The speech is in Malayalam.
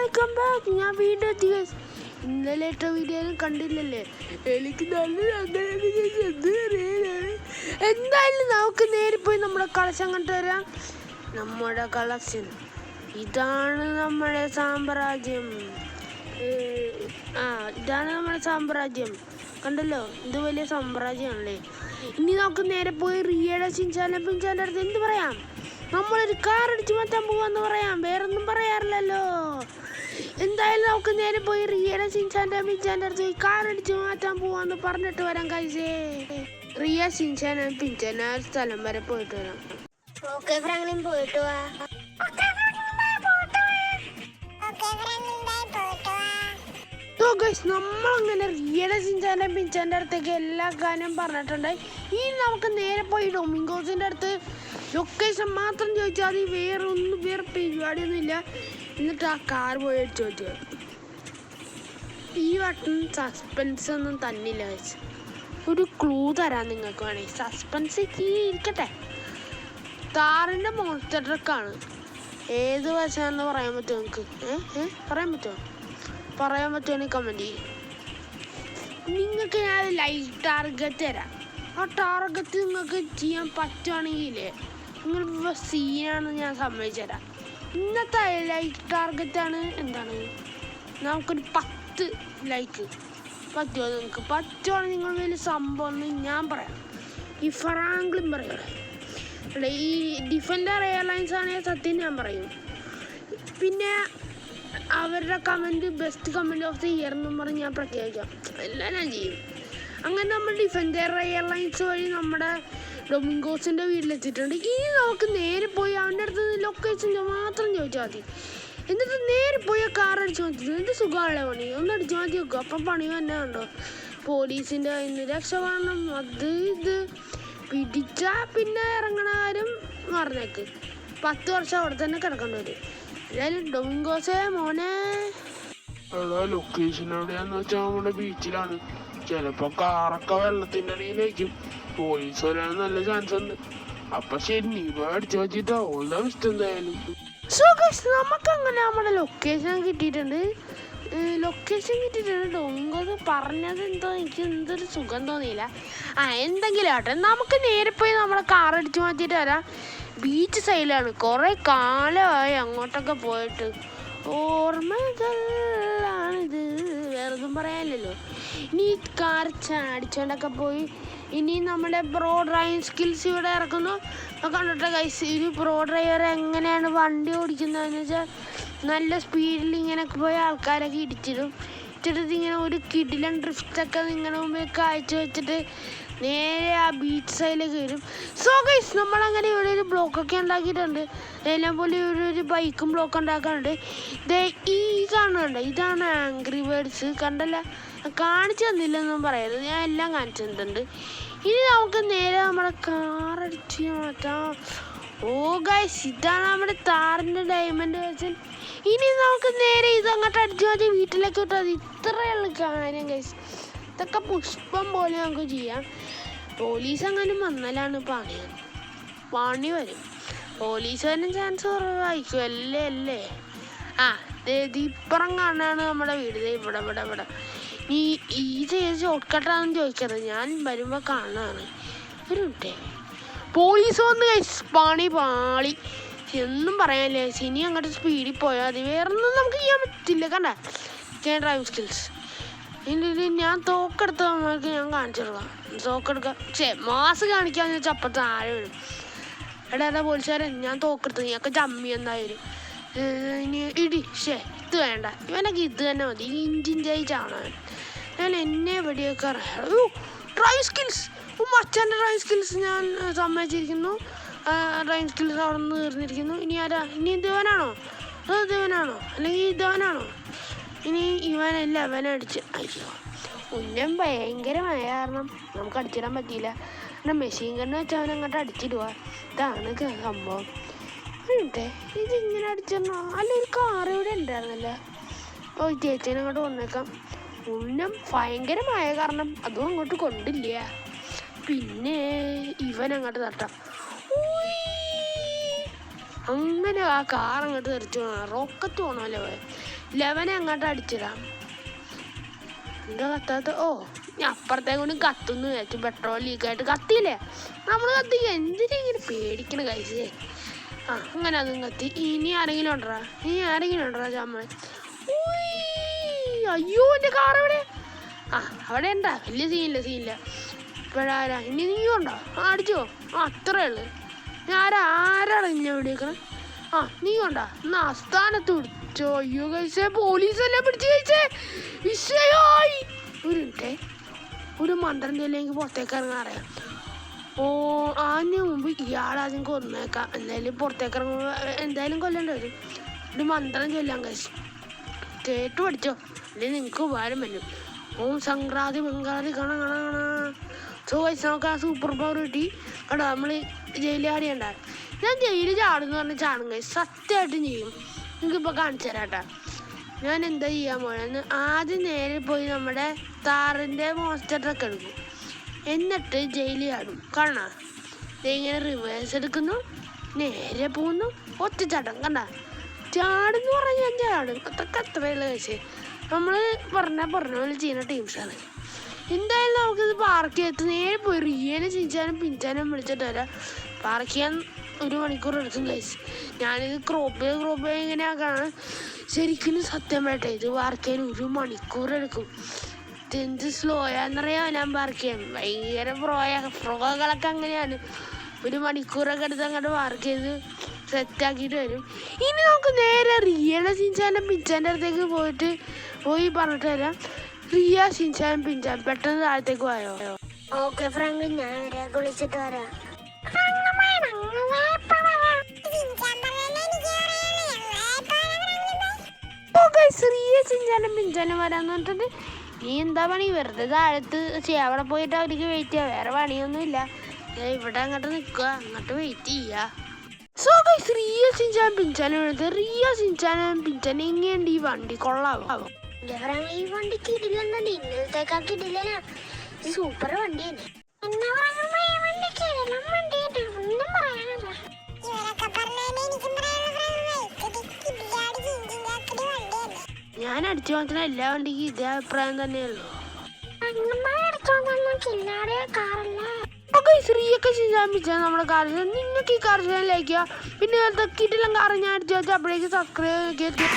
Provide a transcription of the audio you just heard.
Welcome back. ഞാൻ വീണ്ടും എത്തി ഗൈസ്. ഇന്നലെ ഇട്ട വീഡിയോ കണ്ടില്ലല്ലേ? എനിക്ക് നല്ല എന്തായാലും നമുക്ക് നേരെ പോയി നമ്മുടെ കളക്ഷൻ കണ്ടുവരാം. നമ്മുടെ കളക്ഷൻ ഇതാണ്. നമ്മുടെ സാമ്രാജ്യം. ഇതാണ് നമ്മുടെ സാമ്രാജ്യം. കണ്ടല്ലോ, ഇത് വലിയ സാമ്രാജ്യമാണല്ലേ. ഇനി നമുക്ക് നേരെ പോയി റിയയുടെ ഷിൻചാൻ്റെ പിൻചാൻ്റെ അടുത്ത് എന്ത് പറയാം? നമ്മളൊരു കാർ അടിച്ചു മാറ്റാൻ പോവാന്ന് പറയാം, വേറൊന്നും പറയാറില്ലല്ലോ. എന്തായാലും നമുക്ക് നേരെ പോയി റിയയുടെ ഷിൻചാൻ്റെ പിൻചാൻ്റെ അടുത്ത് കാർ അടിച്ചു മാറ്റാൻ പോവാന്ന് പറഞ്ഞിട്ട് വരാം കൈസേ. റിയ ഷിൻചാൻ പിൻചാൻ ആ സ്ഥലം വരെ പോയിട്ട് വരാം. ഓക്കെ ഫ്രാങ്ക്ലിൻ, പോയിട്ട് വാ. നമ്മളങ്ങനെ റിയയുടെ ഷിൻചാൻ്റെ പിൻചാൻ്റെ അടുത്തേക്ക് എല്ലാ കാര്യം പറഞ്ഞിട്ടുണ്ടായി. ഇനി നമുക്ക് നേരെ പോയി ഡൊമിങ്കോസിൻ്റെ അടുത്ത് ലൊക്കേഷൻ മാത്രം ചോദിച്ചാൽ മതി, വേറെ പരിപാടിയൊന്നും ഇല്ല. എന്നിട്ട് ആ കാർ പോയി അടിച്ചു ചോദിച്ചാൽ ഈ വട്ടം സസ്പെൻസ് ഒന്നും തന്നില്ല. ഒരു ക്ലൂ തരാം നിങ്ങൾക്ക് വേണമെങ്കിൽ. സസ്പെൻസ് ഇരിക്കട്ടെ. താറിൻ്റെ മോൺസ്റ്റർ ട്രക്കാണ്. ഏത് വശമാണെന്ന് പറയാൻ പറ്റുമോ നിങ്ങൾക്ക്? പറയാൻ പറ്റുമെങ്കിൽ കമൻറ്റ് ചെയ്യും. നിങ്ങൾക്ക് ഞാൻ ലൈഫ് ടാർഗറ്റ് തരാം. ആ ടാർഗറ്റ് നിങ്ങൾക്ക് ചെയ്യാൻ പറ്റുവാണെങ്കിൽ നിങ്ങൾ സീനാണെന്ന് ഞാൻ സമ്മതിച്ചു തരാം. ഇന്നത്തെ ലൈഫ് ടാർഗറ്റാണ് എന്താണ്, നമുക്കൊരു 10 ലൈക്ക് പറ്റുമോ? നിങ്ങൾക്ക് പറ്റുവാണെങ്കിൽ നിങ്ങൾ വലിയ സംഭവം എന്ന് ഞാൻ പറയാം. ഈ ഫ്രാങ്ക്ലിൻ പറയണേ, ഈ ഡിഫൻഡർ എയർലൈൻസ് ആണെങ്കിൽ സത്യം ഞാൻ പറയും. പിന്നെ അവരുടെ comment best comment of the year എന്നും പറഞ്ഞ് ഞാൻ പ്രഖ്യാപിക്കാം. എല്ലാം ഞാൻ ചെയ്യും. അങ്ങനെ നമ്മൾ ഡിഫൻഡർ എയർലൈൻസ് വഴി നമ്മുടെ ഡൊമിങ്കോസിൻ്റെ വീട്ടിലെത്തിയിട്ടുണ്ട്. ഇനി നമുക്ക് നേരെ പോയി അവൻ്റെ അടുത്ത് ലൊക്കേഷൻ മാത്രം ചോദിച്ചാൽ മതി. എന്നിട്ട് നേരെ പോയി ആ കാർ അടിച്ചു മാറ്റി. എന്ത് സുഖമുള്ള പണി, ഒന്ന് അടിച്ചു മാറ്റി വെക്കുക. അപ്പം പണി തന്നെ കണ്ടോ, പോലീസിൻ്റെ ഇന്ന് രക്ഷപ്പെടണം. അത് ഇത് പിടിച്ചാൽ പിന്നെ ഇറങ്ങണ കാര്യം മറന്നേക്ക്. 10 വർഷം അവിടെ തന്നെ കിടക്കേണ്ടി വരും. എന്തായാലും ഡൊമിങ്കോസേ മോനെ, ലൊക്കേഷൻ എവിടെയാന്ന് വെച്ചാൽ നമ്മുടെ ബീച്ചിലാണ്. ചിലപ്പോ കാറൊക്കെ വെള്ളത്തിന്റെ അടിയിലേക്കും. പോലീസ് വരാൻ നല്ല ചാൻസ് ഉണ്ട്. അപ്പൊ ശരി, നീ അടിച്ചു വെച്ചിട്ടോ. All the best. എന്തായാലും നമുക്ക് അങ്ങനെ നമ്മുടെ ലൊക്കേഷൻ കിട്ടിയിട്ടുണ്ട്. ഡൊമിങ്കോസ് പറഞ്ഞത് എന്തോ എനിക്ക് എന്തൊരു സുഖം തോന്നിയില്ല. എന്തെങ്കിലും ആട്ടെ, നമുക്ക് നേരെ പോയി നമ്മുടെ കാർ അടിച്ചു മാറ്റിയിട്ട് വരാം. ബീച്ച് സൈഡിലാണ്. കുറേ കാലമായി അങ്ങോട്ടൊക്കെ പോയിട്ട്. ഓർമ്മകളാണിത്, വേറൊന്നും പറയാനില്ലല്ലോ. ഇനി ഈ കാർ ചാടിച്ചോണ്ടൊക്കെ പോയി. ഇനി നമ്മുടെ പ്രോ ഡ്രൈവിംഗ് സ്കിൽസ് ഇവിടെ ഇറക്കുന്നു. കണ്ടിട്ട് ഗൈസ്, ഒരു പ്രോ ഡ്രൈവർ എങ്ങനെയാണ് വണ്ടി ഓടിക്കുന്നതെന്ന് വെച്ചാൽ നല്ല സ്പീഡിൽ ഇങ്ങനെ പോയി ആൾക്കാരൊക്കെ ഇടിച്ചിട്ട് ഇങ്ങനെ ഒരു കിടിലൻ ഡ്രിഫ്റ്റൊക്കെ നിങ്ങളുടെ മുമ്പിൽ കാഴ്ച വെച്ചിട്ട് നേരെ ആ ബീച്ച് സൈഡിലേക്ക് വരും. സോ ഗൈസ്, നമ്മളങ്ങനെ ഇവിടെ ഒരു ബ്ലോക്കൊക്കെ ഉണ്ടാക്കിയിട്ടുണ്ട്. എല്ലാം പോലെ ഒരു ബൈക്കും ബ്ലോക്ക് ഉണ്ടാക്കാനുണ്ട്. ഈ കാണുന്നുണ്ട്, ഇതാണ് ആംഗ്രി ബേർഡ്സ്. കണ്ടല്ല, കാണിച്ചു തന്നില്ലെന്നും പറയരുത്, ഞാൻ എല്ലാം കാണിച്ചു തന്നിട്ടുണ്ട്. ഇനി നമുക്ക് നേരെ നമ്മുടെ കാർ അടിച്ച് മാറ്റാം. ഓ ഗൈസ്, ഇതാണ് നമ്മുടെ താറിൻ്റെ ഡയമണ്ട് വെച്ച്. ഇനി നമുക്ക് നേരെ ഇതങ്ങോട്ട് അടിച്ചു മാറ്റി വീട്ടിലേക്ക് വിട്ടാൽ മതി. ഇത്രയുള്ള കാര്യം ഗൈസ്. ഇതൊക്കെ പുഷ്പം പോലെ നമുക്ക് ചെയ്യാം. പോലീസ് അങ്ങനെ വന്നാലാണ് പണി വരും. പോലീസ് വരാൻ ചാൻസ് കുറവായിരിക്കും അല്ലേ. ഇപ്പുറം കാണാണ് നമ്മുടെ വീട്. ഇവിടെ ഈ ചെയ്ത് ഷോർട്ട് കട്ടാണെന്ന് ചോദിക്കരുത്, ഞാൻ വരുമ്പോൾ കാണാണ്. ഒരു മിനിറ്റേ, പോലീസ് വന്ന് പാളി എന്നും പറയാനില്ലേ. ഇനി അങ്ങോട്ട് സ്പീഡിൽ പോയാൽ മതി, വേറൊന്നും നമുക്ക് ചെയ്യാൻ പറ്റില്ല. കണ്ട ഡ്രൈവിംഗ് സ്കിൽസ്. ഞാൻ തോക്കെടുത്ത നമ്മൾക്ക് ഞാൻ കാണിച്ചു കൊടുക്കാം. തോക്കെടുക്കാം, മാസ് കാണിക്കാന്ന് വെച്ചാൽ അപ്പം താഴെ വരും. എടാ പോലീസുകാരൻ, ഞാൻ തോക്കെടുത്തത് ഞങ്ങൾക്ക് ജമ്മി എന്തായാലും. ഇനി ഇത് വേണ്ട, ഇവനൊക്കെ ഇത് തന്നെ മതി. ഇഞ്ചിൻ്റെ ചാണാൻ ഞാൻ എന്നെ വെടിയൊക്കെ അറിയാം. ഡ്രൈവിംഗ് സ്കിൽസ്, മച്ചാൻ്റെ ഡ്രൈവിംഗ് സ്കിൽസ് ഞാൻ സമ്മതിച്ചിരിക്കുന്നു. ഡ്രൈവിംഗ് സ്കിൽസ് അവിടെ നിന്ന് തീർന്നിരിക്കുന്നു. ഇനി ആരാ? ഇനി ഇവനാണോ അല്ലെങ്കിൽ ഇതവനാണോ? ഇനി ഇവനല്ല, അവനടിച്ച്. അയ്യോ, ഉന്നം ഭയങ്കരമായ കാരണം നമുക്ക് അടിച്ചിടാൻ പറ്റിയില്ല. മെഷീൻ ഗണ്ണ് വെച്ചാൽ അവൻ അങ്ങോട്ട് അടിച്ചിടുക. ഇതാണ് സംഭവം. ഇതിങ്ങനെ അടിച്ചിടണോ? അല്ല, ഒരു കാർ ഇവിടെ ഉണ്ടായിരുന്നല്ലേ. അപ്പോൾ ചേച്ചീനെ അങ്ങോട്ട് കൊണ്ടേക്കാം. ഉന്നം ഭയങ്കരമായ കാരണം അതും അങ്ങോട്ട് കൊണ്ടില്ല. പിന്നെ ഇവൻ അങ്ങോട്ട് തട്ടാം. അങ്ങനെ ആ കാർ അങ്ങോട്ട് തെറിച്ചു പോകണം. റോക്കറ്റ് പോകണമല്ലോ പോയ 11 അങ്ങോട്ട് അടിച്ചിടാം. എന്താ കത്താത്ത? ഓ ഞാൻ അപ്പുറത്തേക്ക് കൊണ്ട് കത്തുന്നു വിചാരിച്ചു. പെട്രോൾ ലീക്കായിട്ട് കത്തിയില്ലേ? നമ്മൾ കത്തിക്കുക എന്തിനെങ്ങനെ പേടിക്കണ കഴിച്ചേ. ആ അങ്ങനെ അതും കത്തി. ഇനി ആരെങ്കിലും ഉണ്ടോ ചമ്മ? അയ്യോ എൻ്റെ കാർ എവിടെ? ആ അവിടെ ഉണ്ടാ. വലിയ സീനില്ല. ഇപ്പോഴാരാ? ഇനി നീയും ഉണ്ടോ? ആ അടിച്ചോ? ആ അത്രേ ഉള്ളു. ആരാണ് ഇന്നെ വിളിക്കണേ? ആ നീ കൊണ്ടാ എന്നാ ആസ്ഥാനത്ത് പിടിച്ചോ. അയ്യോ കഴിച്ചേ, പോലീസെല്ലാം പിടിച്ച് കഴിച്ചേ. വിഷയായി. ഒരു മിനിറ്റേ, ഒരു മന്ത്രം ചൊല്ലെങ്കിൽ പുറത്തേക്ക് ഇറങ്ങാൻ അറിയാം. ഓ അതിന് മുമ്പ് ഇയാളാദ്യം കൊന്നേക്കാം. എന്തായാലും പുറത്തേക്ക് ഇറങ്ങുമ്പോൾ എന്തായാലും കൊല്ലേണ്ടി വരും. ഒരു മന്ത്രം ചൊല്ലാൻ കഴിച്ചു. കേട്ട് പഠിച്ചോ, അല്ലെങ്കിൽ നിങ്ങൾക്ക് ഉപകാരം വരും. ഓം സംക്രാന്തി മംഗളാതി കണ കണ കണ. സോ കഴിച്ച് നമുക്ക് ആ സൂപ്പർ പവർ കിട്ടി. കേട്ടോ നമ്മൾ ജയിലിൽ ചാടിയുണ്ടാകും. ഞാൻ ജയിലിൽ ചാടുന്നു പറഞ്ഞാൽ ചാടും കഴിച്ച് സത്യമായിട്ടും ചെയ്യും. നിങ്ങൾക്കിപ്പോൾ കാണിച്ചു തരാം കേട്ടോ. ഞാൻ എന്താ ചെയ്യാൻ പോയെന്ന്. ആദ്യം നേരെ പോയി നമ്മുടെ താറിൻ്റെ മോൺസ്റ്റർ ട്രക്ക് എടുക്കും. എന്നിട്ട് ജയിലിൽ ചാടും. കാണാം ഇങ്ങനെ റിവേഴ്സ് എടുക്കുന്നു, നേരെ പോകുന്നു, ഒറ്റച്ചാട്ടം. കണ്ട ചാടെന്ന് പറഞ്ഞാൽ ഞാൻ ചാടും. അതൊക്കെ അത്രയുള്ള കഴിച്ച് നമ്മൾ പറഞ്ഞ പോലെ ചെയ്യുന്ന ടീംസാണ്. എന്തായാലും നമുക്കിത് പാർക്ക് ചെയ്ത് നേരെ പോയി റിയനെ ചിഞ്ചാനും പിഞ്ചാനും വിളിച്ചിട്ട് വരാം. പാർക്ക് ചെയ്യാൻ 1 മണിക്കൂർ എടുക്കും കഴിച്ച്. ഞാനിത് ക്രോപ്പ് ഇങ്ങനെ ആക്കാണ്. ശരിക്കും സത്യം വേട്ടെ, ഇത് പാർക്ക് ചെയ്യാൻ 1 മണിക്കൂർ എടുക്കും. ഇതെന്ത് സ്ലോയാന്നറിയാമോ ഞാൻ പാർക്ക് ചെയ്യാൻ. ഭയങ്കര ഫ്രോകളൊക്കെ അങ്ങനെയാണ്. 1 മണിക്കൂറൊക്കെ എടുത്ത് അങ്ങോട്ട് പാർക്ക് ചെയ്ത് സെറ്റാക്കിയിട്ട് വരും. ഇനി നമുക്ക് നേരെ റിയനെ ചിഞ്ചാനും പിഞ്ചാൻ്റെ അടുത്തേക്ക് പോയി പറഞ്ഞിട്ട് വരാം. റിയ ചിഞ്ചാനും പിഞ്ചാൻ പെട്ടെന്ന് താഴത്തേക്ക് പോയോ? ഓക്കെ ഫ്രാങ്ക്ലിൻ, ഞാൻ വിളിച്ചിട്ട് വരാം. റിയ ചിഞ്ചാനും പിഞ്ചാനും വരാന്ന് പറഞ്ഞിട്ട് നീ എന്താ പണി? വെറുതെ താഴത്ത് അവിടെ പോയിട്ട് അവർക്ക് വെയിറ്റ് ചെയ്യാം. വേറെ പണിയൊന്നുമില്ല. ഇവിടെ അങ്ങോട്ട് നിൽക്കുക, അങ്ങോട്ട് വെയിറ്റ് ചെയ്യുക. സോ ഗൈസ്, റിയ ചിഞ്ചാനും പിഞ്ചാനും എടുത്ത് റിയ ചിഞ്ചാനും പിഞ്ചാനും എങ്ങനെയുണ്ട് ഈ വണ്ടി? കൊള്ളാവോ? ഈ വണ്ടി കിടിലെന്നുണ്ട്. ഇന്നലത്തേക്കാ കിടില. സൂപ്പർ വണ്ടിയാണ്. ഞാൻ അടിച്ചു മാത്രം എല്ലാ വണ്ടിക്കും ഇതേ അഭിപ്രായം തന്നെയുള്ളൂ. ശ്രീയൊക്കെ ചെയ്യാൻ നമ്മുടെ കാർ. നിങ്ങൾക്ക് ഈ കാർ ചെയ്യാൻ ലൈക്ക് ചെയ്യുക. പിന്നെ കിട്ടില്ല കാർ ഞാൻ അടിച്ചു വെച്ചാൽ അപ്പോഴേക്ക് സബ്സ്ക്രൈബ്